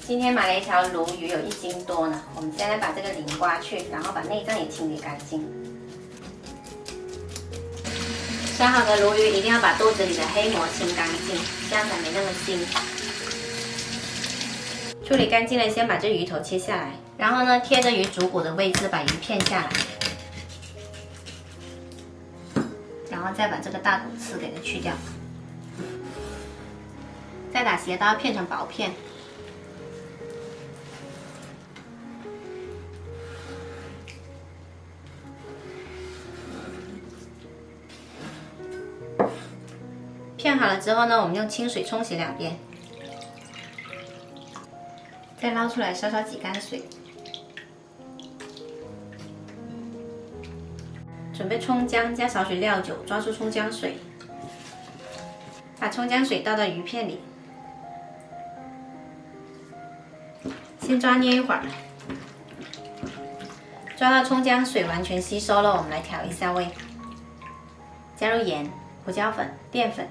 今天买了一条鲈鱼，有1斤多呢。我们现在把这个鳞刮去，然后把内脏也清理干净。杀好的鲈鱼一定要把肚子里的黑膜清干净，这样才没那么腥。处理干净了，先把这鱼头切下来，然后呢，贴着鱼足骨的位置把鱼片下来，然后再把这个大骨刺给它去掉，再打斜刀片成薄片。片好了之后呢，我们用清水冲洗2遍。再捞出来，稍稍挤干水。准备葱姜，加少许料酒，抓出葱姜水。把葱姜水倒到鱼片里，先抓捏一会儿。抓到葱姜水完全吸收了，我们来调一下味。加入盐、胡椒粉、淀粉。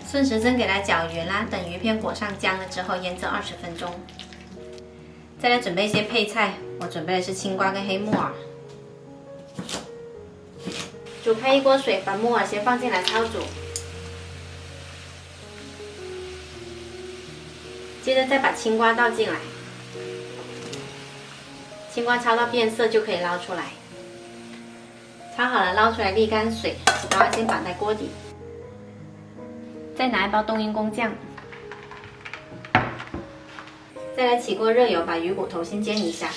顺时针给它搅匀啦，等鱼片裹上浆了之后腌制20分钟。再来准备一些配菜，我准备的是青瓜跟黑木耳。煮开1锅水，把木耳先放进来焯煮，接着再把青瓜倒进来，青瓜焯到变色就可以捞出来。焯好了捞出来沥干水，然后先绑在锅底。再拿1包冬阴功酱，再来起锅热油，把鱼骨头先煎一下，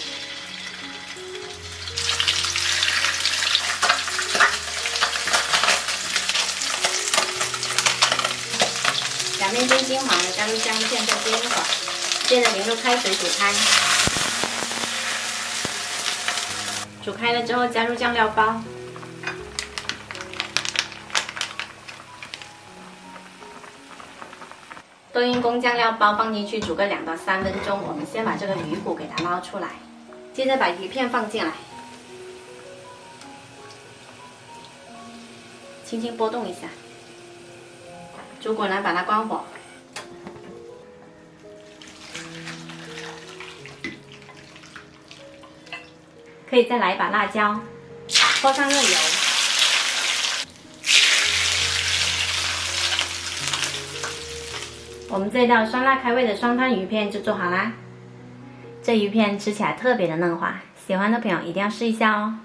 两面煎金黄了，加入姜片，再煎一会儿，接着淋入开水煮开。煮开了之后，加入酱料包。冬阴功酱料包放进去煮个2到3分钟，我们先把这个鱼骨给它捞出来，接着把鱼片放进来，轻轻拨动一下，煮滚了把它关火，可以再来1把辣椒，泼上热油。我们这道酸辣开胃的双汤鱼片就做好啦。这鱼片吃起来特别的嫩滑，喜欢的朋友一定要试一下哦。